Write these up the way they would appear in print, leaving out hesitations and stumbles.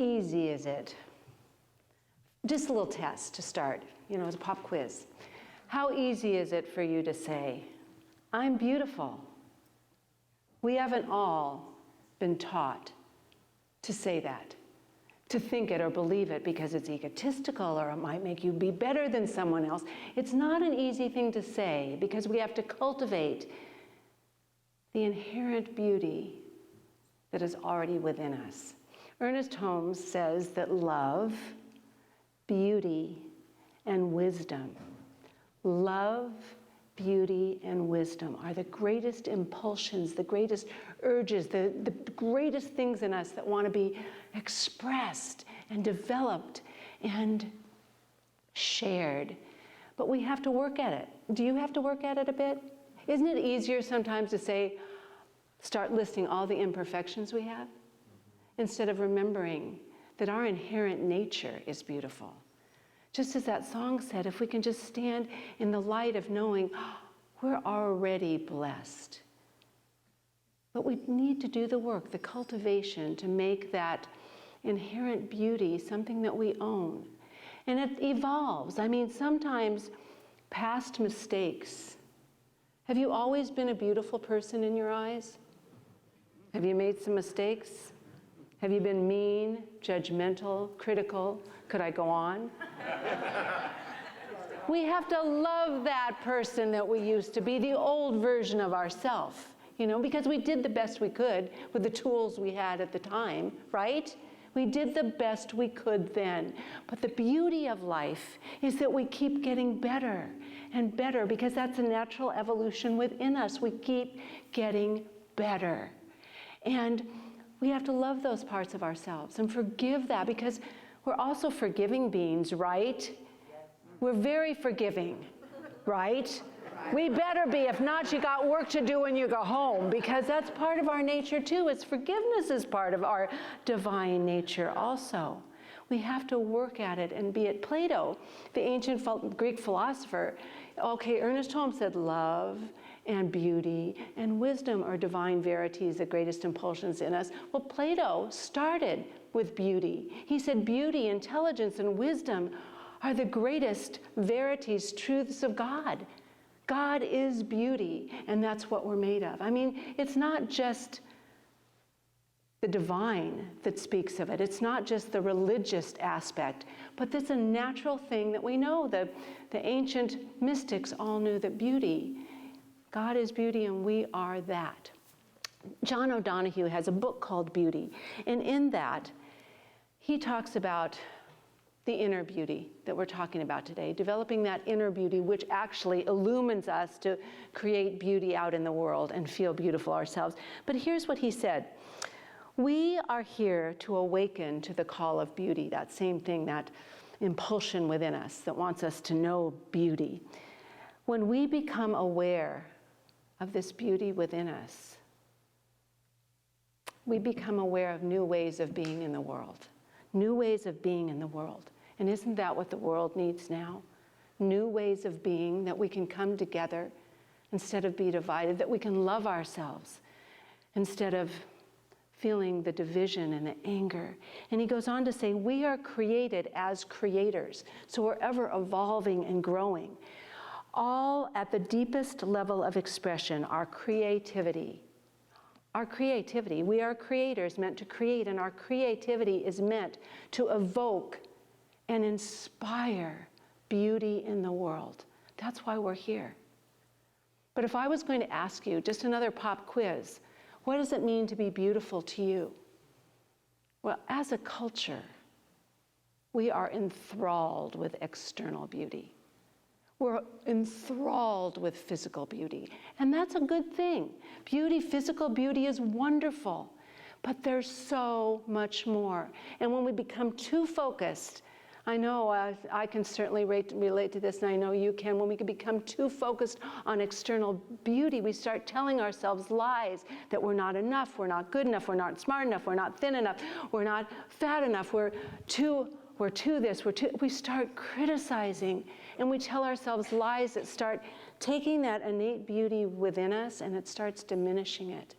easy is it? Just a little test to start, as a pop quiz. How easy is it for you to say, I'm beautiful? We haven't all been taught to say that, to think it or believe it because it's egotistical or it might make you be better than someone else. It's not an easy thing to say because we have to cultivate the inherent beauty that is already within us. Ernest Holmes says that love, beauty, and wisdom, love, beauty, and wisdom are the greatest impulsions, the greatest urges, the greatest things in us that want to be expressed and developed and shared. But we have to work at it. Do you have to work at it a bit? Isn't it easier sometimes to say, start listing all the imperfections we have, instead of remembering that our inherent nature is beautiful? Just as that song said, if we can just stand in the light of knowing we're already blessed. But we need to do the work, the cultivation, to make that inherent beauty something that we own. And it evolves. I mean, sometimes past mistakes. Have you always been a beautiful person in your eyes? Have you made some mistakes? Have you been mean, judgmental, critical? Could I go on? We have to love that person that we used to be, the old version of ourselves, because we did the best we could with the tools we had at the time, right? We did the best we could then. But the beauty of life is that we keep getting better and better because that's a natural evolution within us. We keep getting better. And we have to love those parts of ourselves and forgive that because we're also forgiving beings, right? We're very forgiving, right? We better be. If not, you got work to do when you go home because that's part of our nature too. It's forgiveness is part of our divine nature also. We have to work at it and be it. Plato, the ancient Greek philosopher, Ernest Holmes said love and beauty and wisdom are divine verities, the greatest impulsions in us. Well, Plato started with beauty. He said beauty, intelligence, and wisdom are the greatest verities, truths of God. God is beauty, and that's what we're made of. I mean, it's not just the divine that speaks of it. It's not just the religious aspect, but it's a natural thing that we know. The ancient mystics all knew that beauty, God is beauty, and we are that. John O'Donohue has a book called Beauty, and in that, he talks about the inner beauty that we're talking about today, developing that inner beauty which actually illumines us to create beauty out in the world and feel beautiful ourselves. But here's what he said. We are here to awaken to the call of beauty, that same thing, that impulsion within us that wants us to know beauty. When we become aware of this beauty within us, we become aware of new ways of being in the world. New ways of being in the world. And isn't that what the world needs now? New ways of being, that we can come together instead of be divided, that we can love ourselves instead of feeling the division and the anger. And he goes on to say, we are created as creators, so we're ever evolving and growing. All at the deepest level of expression, our creativity. Our creativity, we are creators meant to create, and our creativity is meant to evoke and inspire beauty in the world. That's why we're here. But if I was going to ask you, just another pop quiz, what does it mean to be beautiful to you? Well, as a culture, we are enthralled with external beauty. We're enthralled with physical beauty, and that's a good thing. Beauty, physical beauty is wonderful, but there's so much more. And when we become too focused, I know I can certainly relate to this, and I know you can. When we can become too focused on external beauty, we start telling ourselves lies that we're not enough, we're not good enough, we're not smart enough, we're not thin enough, we're not fat enough, we're too this, we start criticizing, and we tell ourselves lies that start taking that innate beauty within us, and it starts diminishing it.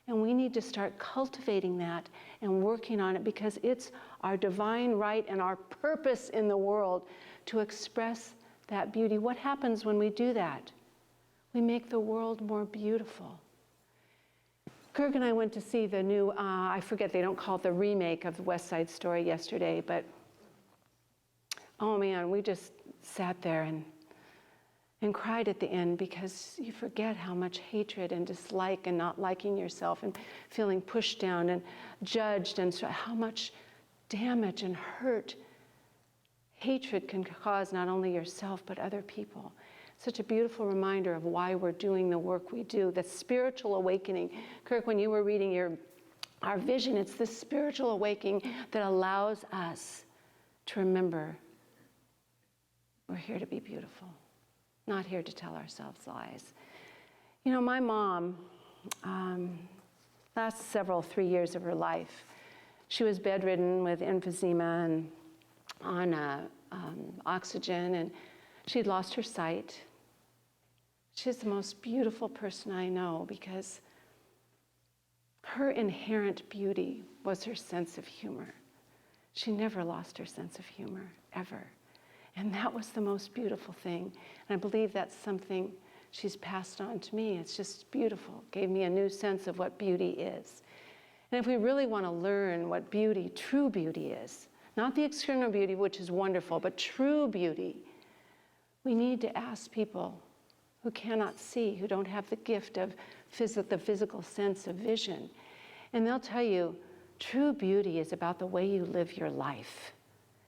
And we need to start cultivating that and working on it because it's our divine right and our purpose in the world to express that beauty. What happens when we do that? We make the world more beautiful. Kirk and I went to see the new, I forget, they don't call it the remake of the West Side Story yesterday, but oh man, we just sat there and cried at the end, because you forget how much hatred and dislike and not liking yourself and feeling pushed down and judged, and so how much damage and hurt hatred can cause not only yourself but other people. Such a beautiful reminder of why we're doing the work we do, the spiritual awakening. Kirk, when you were reading our vision, it's this spiritual awakening that allows us to remember we're here to be beautiful, not here to tell ourselves lies. You know, my mom, last 3 years of her life, she was bedridden with emphysema and on oxygen, and she'd lost her sight. She's the most beautiful person I know, because her inherent beauty was her sense of humor. She never lost her sense of humor, ever. And that was the most beautiful thing. And I believe that's something she's passed on to me. It's just beautiful. Gave me a new sense of what beauty is. And if we really want to learn what beauty, true beauty is, not the external beauty, which is wonderful, but true beauty, we need to ask people who cannot see, who don't have the gift of the physical sense of vision. And they'll tell you, true beauty is about the way you live your life.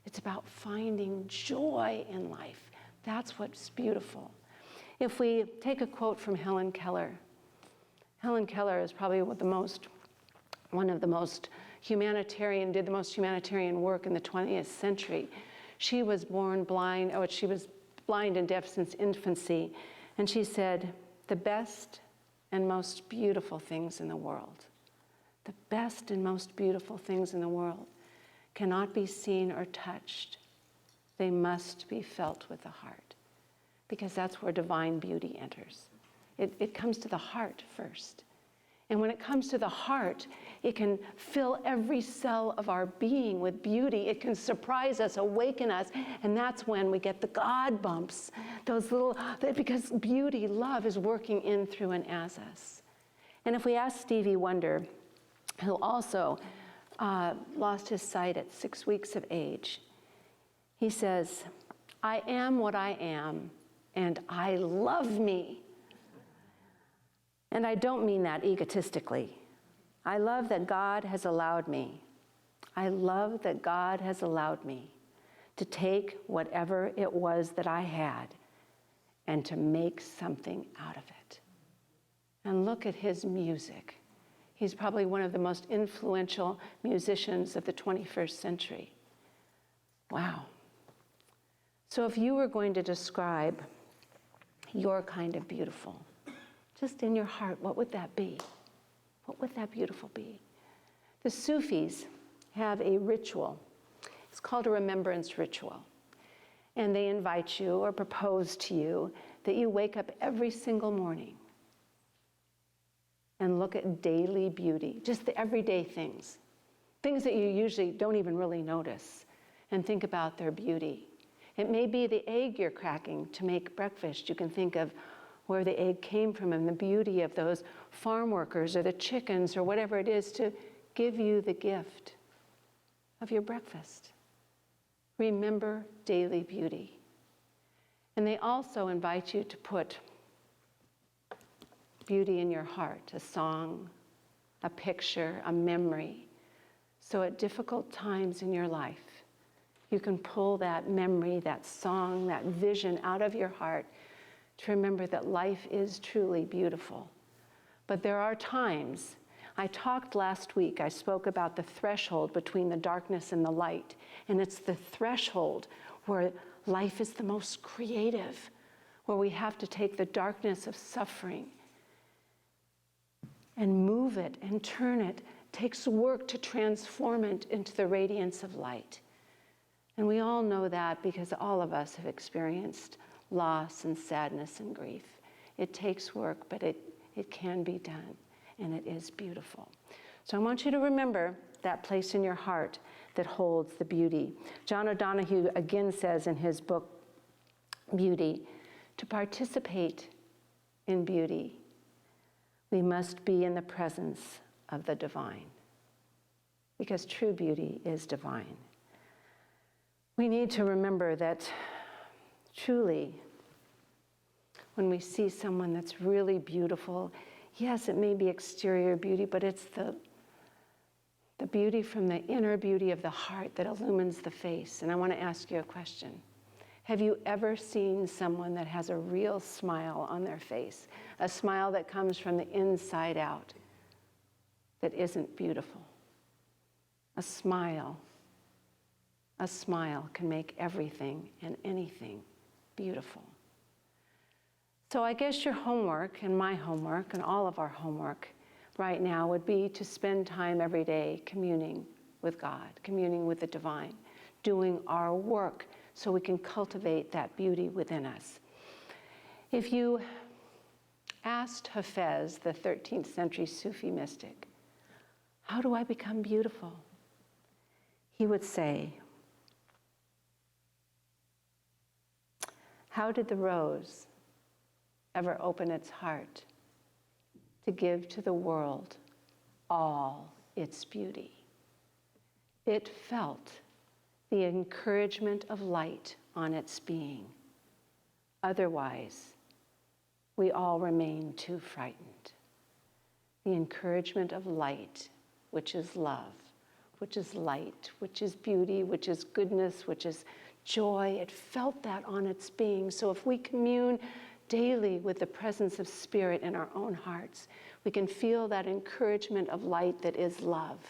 It's about finding joy in life. That's what's beautiful. If we take a quote from Helen Keller, Helen Keller is probably one of the most humanitarian, did the most humanitarian work in the 20th century. She was born blind, she was blind and deaf since infancy, and she said, the best and most beautiful things in the world, the best and most beautiful things in the world cannot be seen or touched. They must be felt with the heart, because that's where divine beauty enters. It comes to the heart first. And when it comes to the heart, it can fill every cell of our being with beauty. It can surprise us, awaken us, and that's when we get the God bumps, because beauty, love is working in, through, and as us. And if we ask Stevie Wonder, who also lost his sight at 6 weeks of age, he says, I am what I am, and I love me. And I don't mean that egotistically. I love that God has allowed me. I love that God has allowed me to take whatever it was that I had and to make something out of it. And look at his music. He's probably one of the most influential musicians of the 21st century. Wow. So if you were going to describe your kind of beautiful, just in your heart, what would that be? What would that beautiful be? The Sufis have a ritual. It's called a Remembrance Ritual. And they invite you or propose to you that you wake up every single morning and look at daily beauty, just the everyday things that you usually don't even really notice, and think about their beauty. It may be the egg you're cracking to make breakfast. You can think of where the egg came from and the beauty of those farm workers or the chickens or whatever it is to give you the gift of your breakfast. Remember daily beauty. And they also invite you to put beauty in your heart, a song, a picture, a memory. So at difficult times in your life, you can pull that memory, that song, that vision out of your heart to remember that life is truly beautiful. But there are times, I talked last week, I spoke about the threshold between the darkness and the light, and it's the threshold where life is the most creative, where we have to take the darkness of suffering and move it and turn it. It takes work to transform it into the radiance of light. And we all know that because all of us have experienced loss and sadness and grief. It takes work, but it can be done, and it is beautiful. So I want you to remember that place in your heart that holds the beauty. John O'Donohue again says in his book, Beauty, to participate in beauty, we must be in the presence of the divine, because true beauty is divine. We need to remember that truly, when we see someone that's really beautiful, yes, it may be exterior beauty, but it's the beauty from the inner beauty of the heart that illumines the face. And I want to ask you a question. Have you ever seen someone that has a real smile on their face, a smile that comes from the inside out, that isn't beautiful? A smile can make everything and anything beautiful. So I guess your homework and my homework and all of our homework right now would be to spend time every day communing with God, communing with the divine, doing our work so we can cultivate that beauty within us. If you asked Hafez, the 13th century Sufi mystic, how do I become beautiful? He would say, how did the rose ever open its heart to give to the world all its beauty? It felt the encouragement of light on its being. Otherwise, we all remain too frightened. The encouragement of light, which is love, which is light, which is beauty, which is goodness, which is joy. It felt that on its being. So if we commune daily with the presence of Spirit in our own hearts, we can feel that encouragement of light that is love.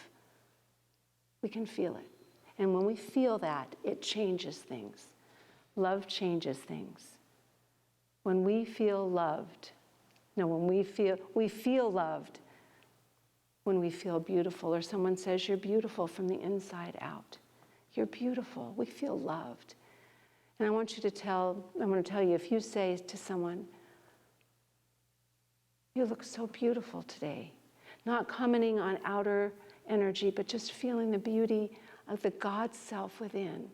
We can feel it. And when we feel that, it changes things. Love changes things. When we feel loved, we feel loved when we feel beautiful, or someone says, you're beautiful from the inside out. You're beautiful. We feel loved. And I want to tell you, if you say to someone, you look so beautiful today, not commenting on outer energy, but just feeling the beauty of the God self within,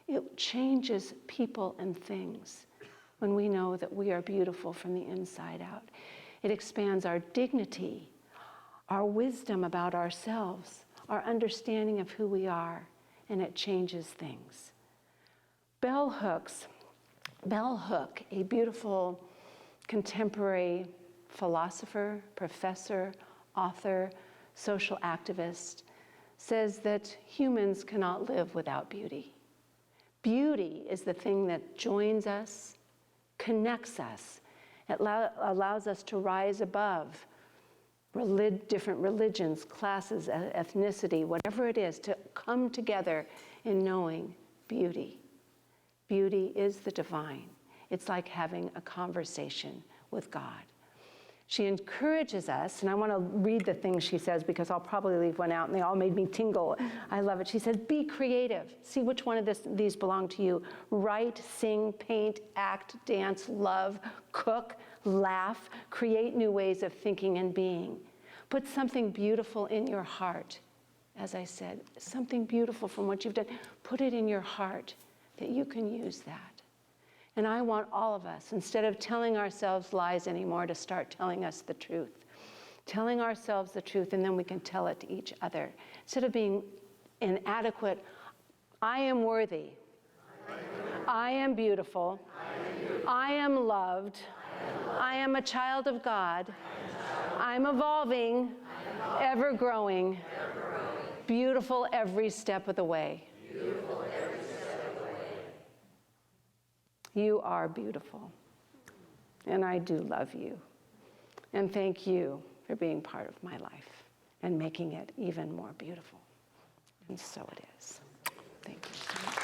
it changes people and things when we know that we are beautiful from the inside out. It expands our dignity, our wisdom about ourselves, our understanding of who we are, and it changes things. Bell Hook, a beautiful contemporary philosopher, professor, author, social activist, says that humans cannot live without beauty. Beauty is the thing that joins us, connects us. It allows us to rise above different religions, classes, ethnicity, whatever it is, to come together in knowing beauty. Beauty is the divine. It's like having a conversation with God. She encourages us, and I want to read the things she says because I'll probably leave one out, and they all made me tingle. I love it. She says, be creative. See which one of these belong to you. Write, sing, paint, act, dance, love, cook, laugh, create new ways of thinking and being. Put something beautiful in your heart. As I said, something beautiful from what you've done. Put it in your heart that you can use that. And I want all of us, instead of telling ourselves lies anymore, to start telling us the truth. Telling ourselves the truth, and then we can tell it to each other. Instead of being inadequate, I am worthy. I am beautiful. I am loved. I am a child of God. I'm evolving, ever growing, beautiful every step of the way. You are beautiful, and I do love you. And thank you for being part of my life and making it even more beautiful. And so it is. Thank you so much.